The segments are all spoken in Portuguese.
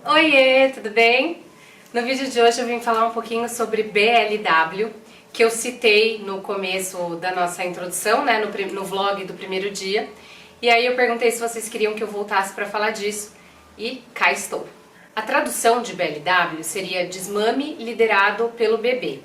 Oiê, tudo bem? No vídeo de hoje eu vim falar um pouquinho sobre BLW, que eu citei no começo da nossa introdução, né, no vlog do primeiro dia. E aí eu perguntei se vocês queriam que eu voltasse para falar disso, e cá estou. A tradução de BLW seria Desmame Liderado pelo Bebê.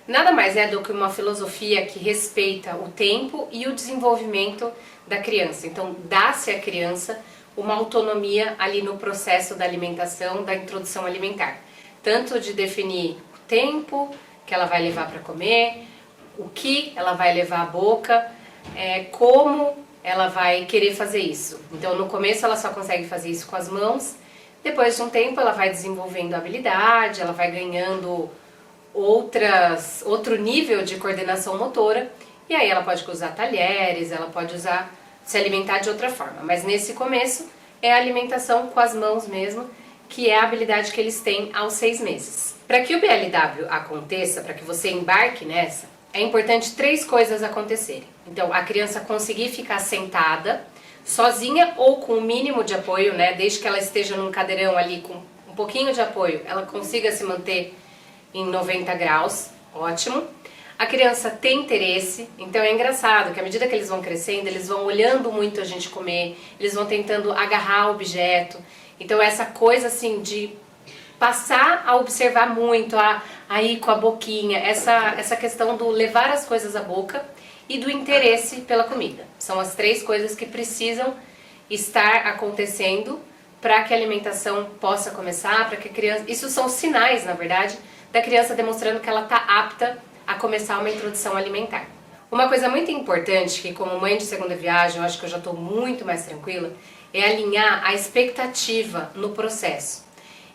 Nada mais é do que uma filosofia que respeita o tempo e o desenvolvimento da criança. Então, dá-se à criança uma autonomia ali no processo da alimentação, da introdução alimentar. Tanto de definir o tempo que ela vai levar para comer, o que ela vai levar à boca, como ela vai querer fazer isso. Então, no começo ela só consegue fazer isso com as mãos, depois de um tempo ela vai desenvolvendo habilidade, ela vai ganhando outro nível de coordenação motora, e aí ela pode usar talheres, ela pode se alimentar de outra forma. Mas nesse começo é a alimentação com as mãos mesmo, que é a habilidade que eles têm aos 6 meses. Para que o BLW aconteça, para que você embarque nessa, é importante 3 coisas acontecerem. Então, a criança conseguir ficar sentada, sozinha ou com o mínimo de apoio, né? Desde que ela esteja num cadeirão ali com um pouquinho de apoio, ela consiga se manter em 90 graus, ótimo. A criança tem interesse, então é engraçado que à medida que eles vão crescendo, eles vão olhando muito a gente comer, eles vão tentando agarrar o objeto. Então essa coisa assim de passar a observar muito, a ir com a boquinha, essa questão do levar as coisas à boca e do interesse pela comida. São as 3 coisas que precisam estar acontecendo para que a alimentação possa começar, para que a criança... Isso são sinais, na verdade, da criança demonstrando que ela está apta a começar uma introdução alimentar. Uma coisa muito importante, que como mãe de segunda viagem, eu acho que eu já estou muito mais tranquila, é alinhar a expectativa no processo.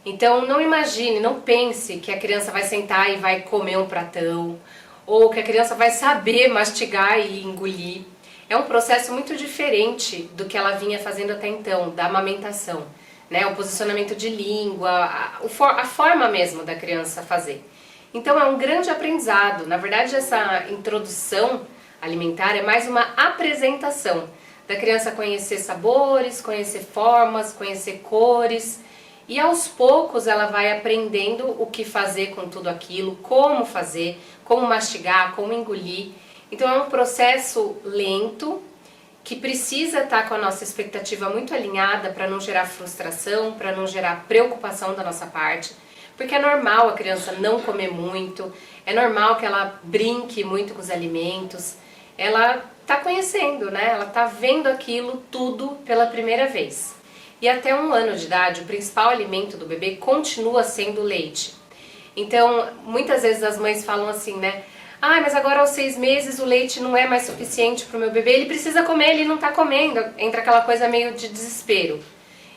Então não imagine, não pense que a criança vai sentar e vai comer um pratão, ou que a criança vai saber mastigar e engolir. É um processo muito diferente do que ela vinha fazendo até então, da amamentação. Né, o posicionamento de língua, a forma mesmo da criança fazer. Então é um grande aprendizado. Na verdade, essa introdução alimentar é mais uma apresentação da criança conhecer sabores, conhecer formas, conhecer cores, e aos poucos ela vai aprendendo o que fazer com tudo aquilo, como mastigar, como engolir. Então é um processo lento, que precisa estar com a nossa expectativa muito alinhada para não gerar frustração, para não gerar preocupação da nossa parte, porque é normal a criança não comer muito, é normal que ela brinque muito com os alimentos, ela está conhecendo, né? Ela está vendo aquilo tudo pela primeira vez. E até 1 ano de idade, o principal alimento do bebê continua sendo o leite. Então, muitas vezes as mães falam assim, né? Ah, mas agora aos 6 meses o leite não é mais suficiente para o meu bebê, ele precisa comer, ele não está comendo, entra aquela coisa meio de desespero.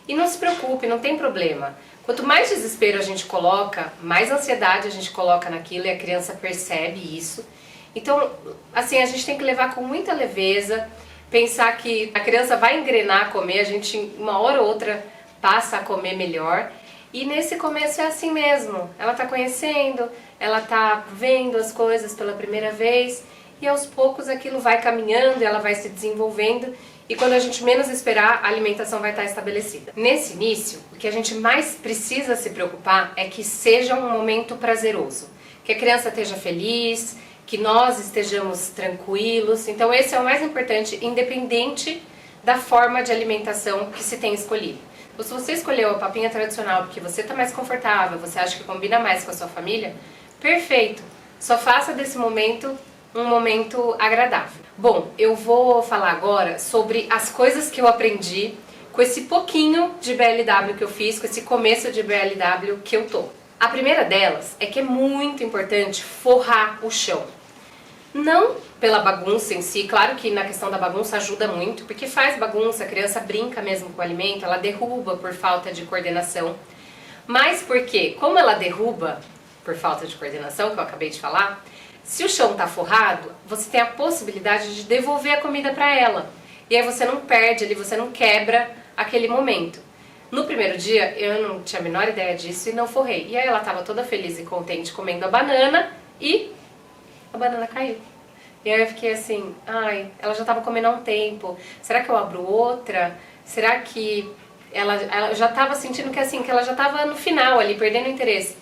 E não se preocupe, não tem problema. Quanto mais desespero a gente coloca, mais ansiedade a gente coloca naquilo e a criança percebe isso. Então, assim, a gente tem que levar com muita leveza, pensar que a criança vai engrenar a comer, a gente uma hora ou outra passa a comer melhor. E nesse começo é assim mesmo, ela está conhecendo, ela está vendo as coisas pela primeira vez e aos poucos aquilo vai caminhando, ela vai se desenvolvendo e quando a gente menos esperar, a alimentação vai estar estabelecida. Nesse início, o que a gente mais precisa se preocupar é que seja um momento prazeroso, que a criança esteja feliz, que nós estejamos tranquilos, então esse é o mais importante, independente da forma de alimentação que se tem escolhido. Se você escolheu a papinha tradicional porque você está mais confortável, você acha que combina mais com a sua família, perfeito! Só faça desse momento um momento agradável. Bom, eu vou falar agora sobre as coisas que eu aprendi com esse pouquinho de BLW que eu fiz, com esse começo de BLW que eu tô. A primeira delas é que é muito importante forrar o chão. Não pela bagunça em si, claro que na questão da bagunça ajuda muito, porque faz bagunça, a criança brinca mesmo com o alimento, ela derruba por falta de coordenação, mas porque, como ela derruba por falta de coordenação, que eu acabei de falar, se o chão está forrado, você tem a possibilidade de devolver a comida para ela, e aí você não perde ali, você não quebra aquele momento. No primeiro dia, eu não tinha a menor ideia disso e não forrei, e aí ela estava toda feliz e contente comendo a banana e a banana caiu. E aí eu fiquei assim, ai, ela já estava comendo há um tempo, será que eu abro outra? Será que ela já tava sentindo que assim, que ela já tava no final ali, perdendo o interesse.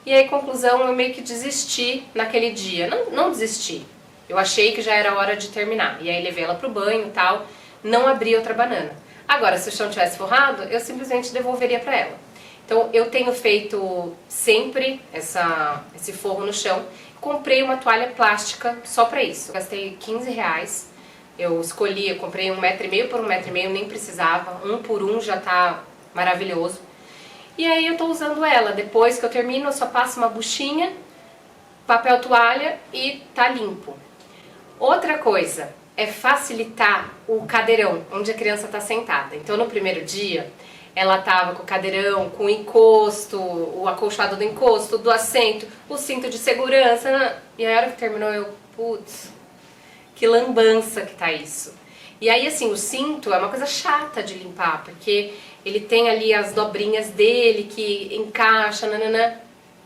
E aí, conclusão, eu meio que desisti naquele dia. Não desisti. Eu achei que já era hora de terminar. E aí levei ela pro banho e tal, não abri outra banana. Agora, se o chão tivesse forrado, eu simplesmente devolveria pra ela. Então eu tenho feito sempre esse forro no chão. Comprei uma toalha plástica só pra isso. Gastei R$15. Eu escolhi, eu comprei 1,5 m por 1,5 m, nem precisava. 1 por 1 já tá maravilhoso. E aí eu tô usando ela. Depois que eu termino, eu só passo uma buchinha, papel toalha e tá limpo. Outra coisa é facilitar o cadeirão, onde a criança tá sentada. Então no primeiro dia, ela tava com o cadeirão, com o encosto, o acolchoado do encosto, do assento, o cinto de segurança. E a hora que terminou eu, putz, que lambança que tá isso. E aí assim, o cinto é uma coisa chata de limpar, porque ele tem ali as dobrinhas dele que encaixa, nananã.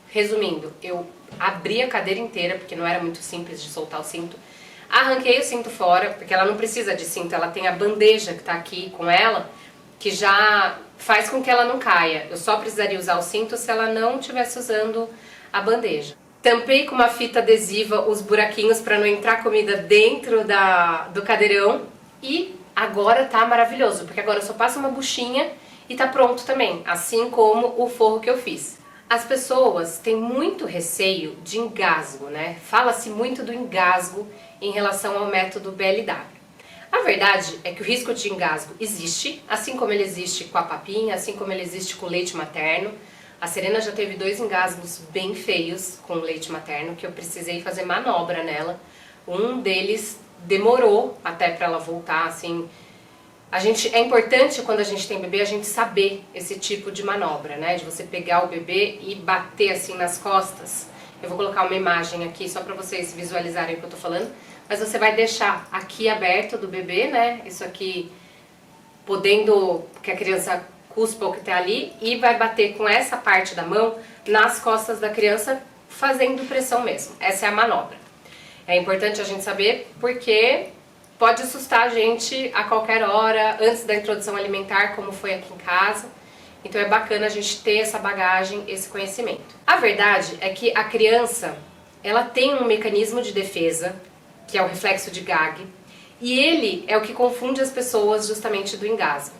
Resumindo, eu abri a cadeira inteira, porque não era muito simples de soltar o cinto. Arranquei o cinto fora, porque ela não precisa de cinto, ela tem a bandeja que tá aqui com ela, que já faz com que ela não caia. Eu só precisaria usar o cinto se ela não estivesse usando a bandeja. Tampei com uma fita adesiva os buraquinhos para não entrar comida dentro do cadeirão. E agora tá maravilhoso, porque agora eu só passo uma buchinha e tá pronto também, assim como o forro que eu fiz. As pessoas têm muito receio de engasgo, né? Fala-se muito do engasgo em relação ao método BLW. A verdade é que o risco de engasgo existe, assim como ele existe com a papinha, assim como ele existe com o leite materno. A Serena já teve 2 engasgos bem feios com o leite materno, que eu precisei fazer manobra nela. Um deles demorou até para ela voltar, assim. É importante quando a gente tem bebê a gente saber esse tipo de manobra, né? De você pegar o bebê e bater assim nas costas. Eu vou colocar uma imagem aqui só para vocês visualizarem o que eu tô falando. Mas você vai deixar aqui aberto do bebê, né? Isso aqui podendo que a criança cuspa o que tá ali e vai bater com essa parte da mão nas costas da criança, fazendo pressão mesmo. Essa é a manobra. É importante a gente saber porque pode assustar a gente a qualquer hora, antes da introdução alimentar, como foi aqui em casa. Então é bacana a gente ter essa bagagem, esse conhecimento. A verdade é que a criança, ela tem um mecanismo de defesa, que é o reflexo de gag, e ele é o que confunde as pessoas justamente do engasgo.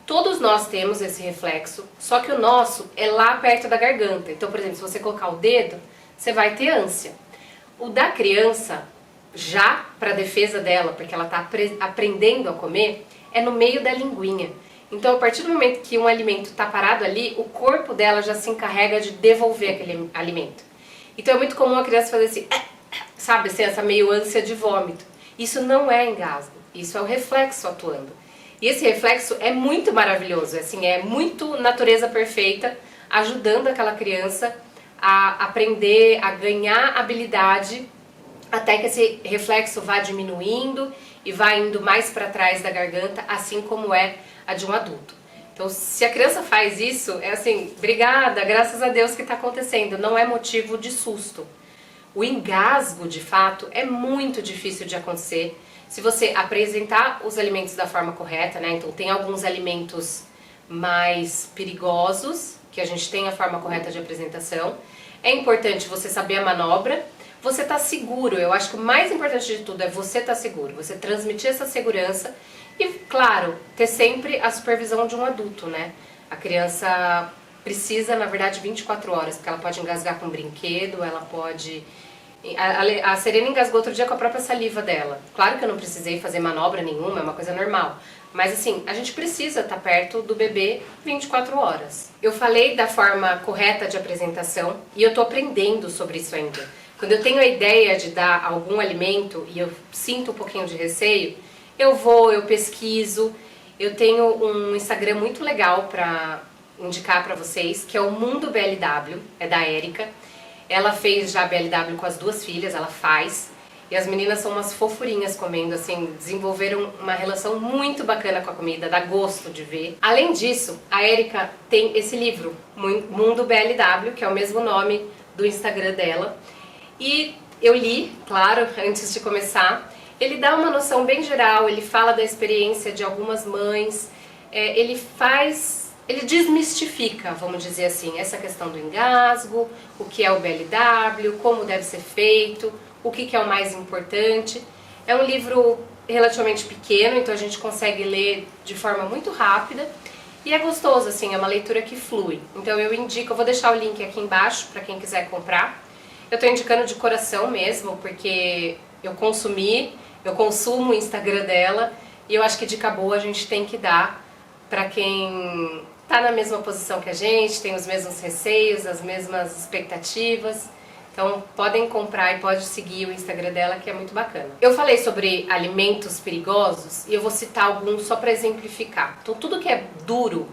Todos nós temos esse reflexo, só que o nosso é lá perto da garganta. Então, por exemplo, se você colocar o dedo, você vai ter ânsia. O da criança, já para defesa dela, porque ela está aprendendo a comer, é no meio da linguinha. Então, a partir do momento que um alimento está parado ali, o corpo dela já se encarrega de devolver aquele alimento. Então, é muito comum a criança fazer assim, sabe, assim, essa meio ânsia de vômito. Isso não é engasgo, isso é o reflexo atuando. E esse reflexo é muito maravilhoso, assim, é muito natureza perfeita, ajudando aquela criança a aprender, a ganhar habilidade, até que esse reflexo vá diminuindo e vá indo mais para trás da garganta, assim como é a de um adulto. Então, se a criança faz isso, é assim, obrigada, graças a Deus que está acontecendo, não é motivo de susto. O engasgo, de fato, é muito difícil de acontecer se você apresentar os alimentos da forma correta, né? Então, tem alguns alimentos mais perigosos, que a gente tem a forma correta de apresentação. É importante você saber a manobra, você tá seguro. Eu acho que o mais importante de tudo é você estar seguro, você transmitir essa segurança e, claro, ter sempre a supervisão de um adulto, né? A criança precisa, na verdade, 24 horas, porque ela pode engasgar com um brinquedo, ela pode... A Serena engasgou outro dia com a própria saliva dela. Claro que eu não precisei fazer manobra nenhuma, é uma coisa normal. Mas assim, a gente precisa estar perto do bebê 24 horas. Eu falei da forma correta de apresentação e eu tô aprendendo sobre isso ainda. Quando eu tenho a ideia de dar algum alimento e eu sinto um pouquinho de receio, eu pesquiso. Eu tenho um Instagram muito legal pra indicar pra vocês, que é o Mundo BLW, é da Érica. Ela fez já BLW com as 2 filhas, ela faz. E as meninas são umas fofurinhas comendo, assim, desenvolveram uma relação muito bacana com a comida, dá gosto de ver. Além disso, a Érica tem esse livro, Mundo BLW, que é o mesmo nome do Instagram dela. E eu li, claro, antes de começar. Ele dá uma noção bem geral, ele fala da experiência de algumas mães, ele faz ele desmistifica, vamos dizer assim, essa questão do engasgo, o que é o BLW, como deve ser feito, o que é o mais importante. É um livro relativamente pequeno, então a gente consegue ler de forma muito rápida e é gostoso, assim, é uma leitura que flui. Então eu indico, eu vou deixar o link aqui embaixo para quem quiser comprar. Eu estou indicando de coração mesmo, porque eu consumo o Instagram dela e eu acho que dica boa a gente tem que dar para quem tá na mesma posição que a gente, tem os mesmos receios, as mesmas expectativas. Então podem comprar e pode seguir o Instagram dela, que é muito bacana. Eu falei sobre alimentos perigosos e eu vou citar alguns só para exemplificar. Então tudo que é duro,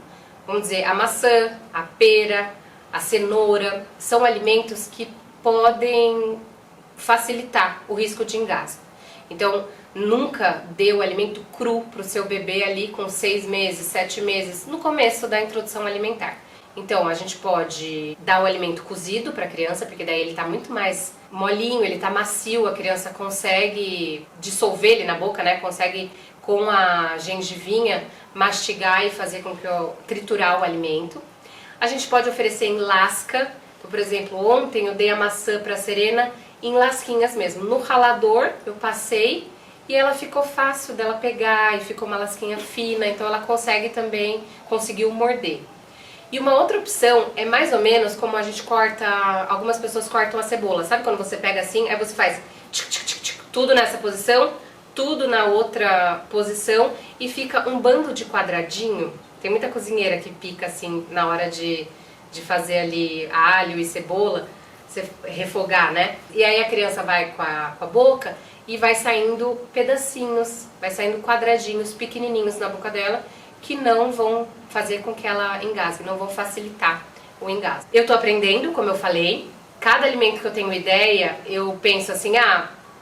vamos dizer, a maçã, a pera, a cenoura, são alimentos que podem facilitar o risco de engasgo. Então nunca dê o alimento cru para o seu bebê ali com 6 meses, 7 meses, no começo da introdução alimentar. Então a gente pode dar o alimento cozido para a criança, porque daí ele está muito mais molinho, ele está macio, a criança consegue dissolver ele na boca, né? Consegue com a gengivinha mastigar e fazer com que triturar o alimento. A gente pode oferecer em lasca. Então, por exemplo, ontem eu dei a maçã para a Serena em lasquinhas mesmo. No ralador eu passei e ela ficou fácil dela pegar e ficou uma lasquinha fina, então ela conseguiu morder. E uma outra opção é mais ou menos como a gente corta, algumas pessoas cortam a cebola, sabe quando você pega assim, aí você faz tchic, tchic, tchic, tchic, tudo nessa posição, tudo na outra posição e fica um bando de quadradinho. Tem muita cozinheira que pica assim na hora de fazer ali alho e cebola, você refogar, né? E aí a criança vai com a boca e vai saindo pedacinhos, vai saindo quadradinhos pequenininhos na boca dela que não vão fazer com que ela engasgue, não vão facilitar o engasgo. Eu tô aprendendo, como eu falei, cada alimento que eu tenho ideia, eu penso assim,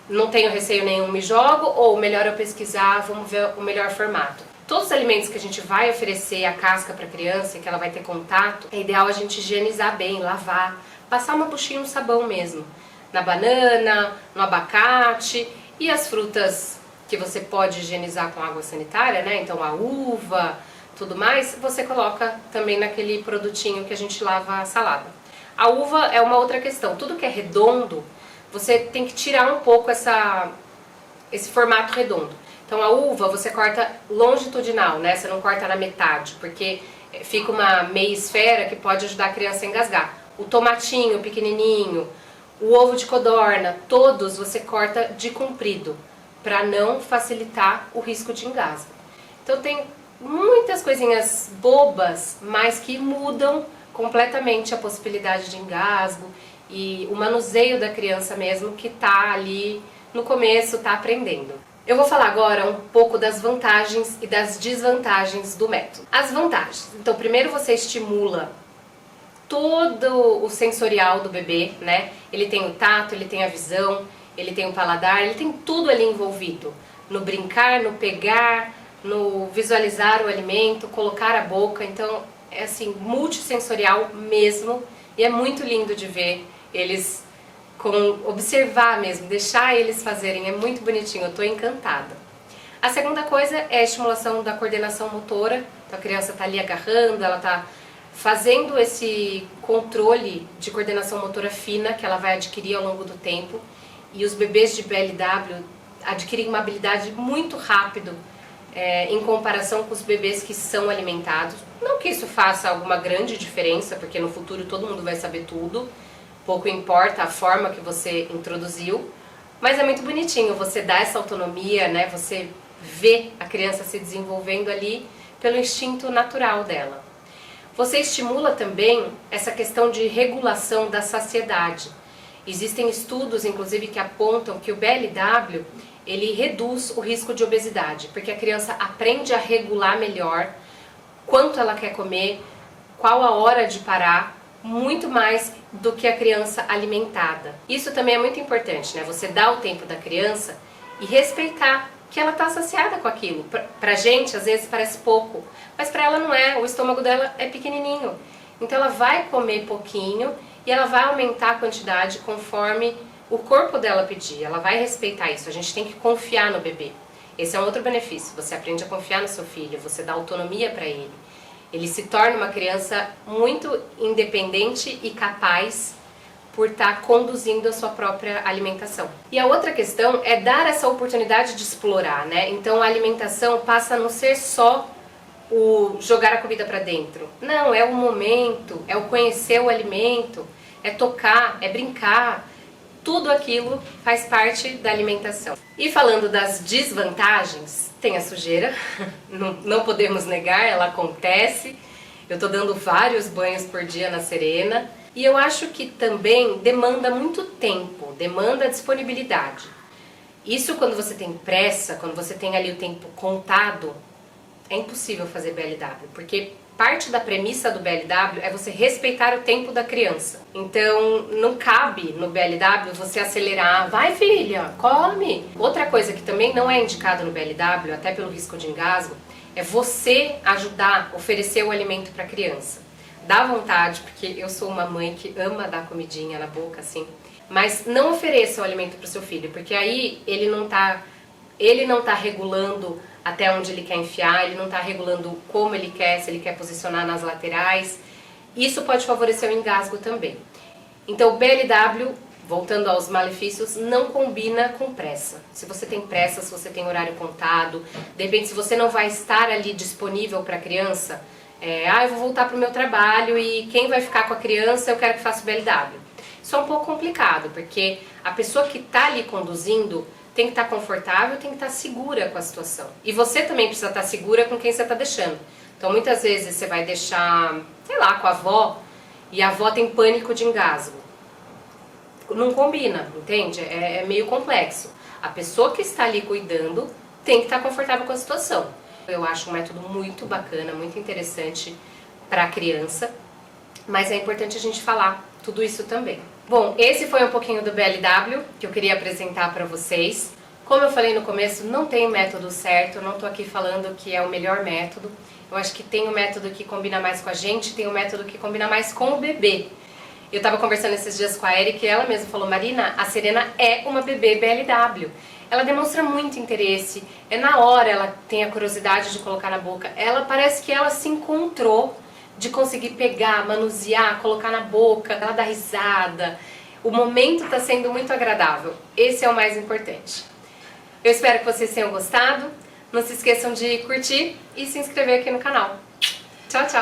não tenho receio nenhum, me jogo, ou melhor eu pesquisar, vamos ver o melhor formato. Todos os alimentos que a gente vai oferecer a casca para a criança e que ela vai ter contato, é ideal a gente higienizar bem, lavar, passar uma buchinha no sabão mesmo. Na banana, no abacate e as frutas que você pode higienizar com água sanitária, né? Então a uva, tudo mais, você coloca também naquele produtinho que a gente lava a salada. A uva é uma outra questão. Tudo que é redondo, você tem que tirar um pouco esse formato redondo. Então a uva você corta longitudinal, né? Você não corta na metade, porque fica uma meia esfera que pode ajudar a criança a engasgar. O tomatinho pequenininho, o ovo de codorna, todos você corta de comprido, para não facilitar o risco de engasgo. Então tem muitas coisinhas bobas, mas que mudam completamente a possibilidade de engasgo e o manuseio da criança mesmo que está ali no começo, está aprendendo. Eu vou falar agora um pouco das vantagens e das desvantagens do método. As vantagens. Então primeiro você estimula todo o sensorial do bebê, né? Ele tem o tato, ele tem a visão, ele tem o paladar, ele tem tudo ali envolvido. No brincar, no pegar, no visualizar o alimento, colocar a boca. Então é assim, multissensorial mesmo. E é muito lindo de ver eles, observar mesmo, deixar eles fazerem. É muito bonitinho, eu tô encantada. A segunda coisa é a estimulação da coordenação motora. Então a criança tá ali agarrando, ela tá fazendo esse controle de coordenação motora fina que ela vai adquirir ao longo do tempo. E os bebês de BLW adquirem uma habilidade muito rápido em comparação com os bebês que são alimentados. Não que isso faça alguma grande diferença, porque no futuro todo mundo vai saber tudo, pouco importa a forma que você introduziu, mas é muito bonitinho você dar essa autonomia, né? Você vê a criança se desenvolvendo ali pelo instinto natural dela. Você estimula também essa questão de regulação da saciedade. Existem estudos, inclusive, que apontam que o BLW, ele reduz o risco de obesidade, porque a criança aprende a regular melhor quanto ela quer comer, qual a hora de parar, muito mais do que a criança alimentada. Isso também é muito importante, né? Você dá o tempo da criança e respeitar que ela está saciada com aquilo. Pra gente, às vezes, parece pouco, mas pra ela não é, o estômago dela é pequenininho. Então ela vai comer pouquinho e ela vai aumentar a quantidade conforme o corpo dela pedir. Ela vai respeitar isso. A gente tem que confiar no bebê. Esse é um outro benefício. Você aprende a confiar no seu filho, você dá autonomia para ele. Ele se torna uma criança muito independente e capaz por estar conduzindo a sua própria alimentação. E a outra questão é dar essa oportunidade de explorar, né? Então a alimentação passa a não ser só o jogar a comida para dentro. Não, é o momento, é o conhecer o alimento, é tocar, é brincar. Tudo aquilo faz parte da alimentação. E falando das desvantagens, tem a sujeira, não podemos negar, ela acontece. Eu tô dando vários banhos por dia na Serena. E eu acho que também demanda muito tempo, demanda disponibilidade. Isso quando você tem pressa, quando você tem ali o tempo contado, é impossível fazer BLW, porque parte da premissa do BLW é você respeitar o tempo da criança. Então não cabe no BLW você acelerar, vai filha, come. Outra coisa que também não é indicado no BLW, até pelo risco de engasgo, é você ajudar, oferecer o alimento para a criança. Dá vontade, porque eu sou uma mãe que ama dar comidinha na boca, assim. Mas não ofereça o alimento para o seu filho, porque aí ele não tá regulando até onde ele quer enfiar, ele não está regulando como ele quer, se ele quer posicionar nas laterais. Isso pode favorecer o engasgo também. Então o BLW, voltando aos malefícios, não combina com pressa. Se você tem pressa, se você tem horário contado, de repente se você não vai estar ali disponível para a criança, eu vou voltar para o meu trabalho e quem vai ficar com a criança eu quero que faça o BLW. Isso é um pouco complicado, porque a pessoa que está ali conduzindo tem que estar confortável, tem que estar segura com a situação. E você também precisa estar segura com quem você está deixando. Então muitas vezes você vai deixar, sei lá, com a avó, e a avó tem pânico de engasgo. Não combina, entende? É meio complexo. A pessoa que está ali cuidando tem que estar confortável com a situação. Eu acho um método muito bacana, muito interessante para a criança, mas é importante a gente falar tudo isso também. Bom, esse foi um pouquinho do BLW que eu queria apresentar para vocês. Como eu falei no começo, não tem método certo, eu não estou aqui falando que é o melhor método. Eu acho que tem um método que combina mais com a gente, tem um método que combina mais com o bebê. Eu estava conversando esses dias com a Eric e ela mesma falou, Marina, a Serena é uma bebê BLW. Ela demonstra muito interesse, na hora ela tem a curiosidade de colocar na boca. Ela parece que ela se encontrou de conseguir pegar, manusear, colocar na boca, ela dá risada. O momento está sendo muito agradável. Esse é o mais importante. Eu espero que vocês tenham gostado. Não se esqueçam de curtir e se inscrever aqui no canal. Tchau, tchau!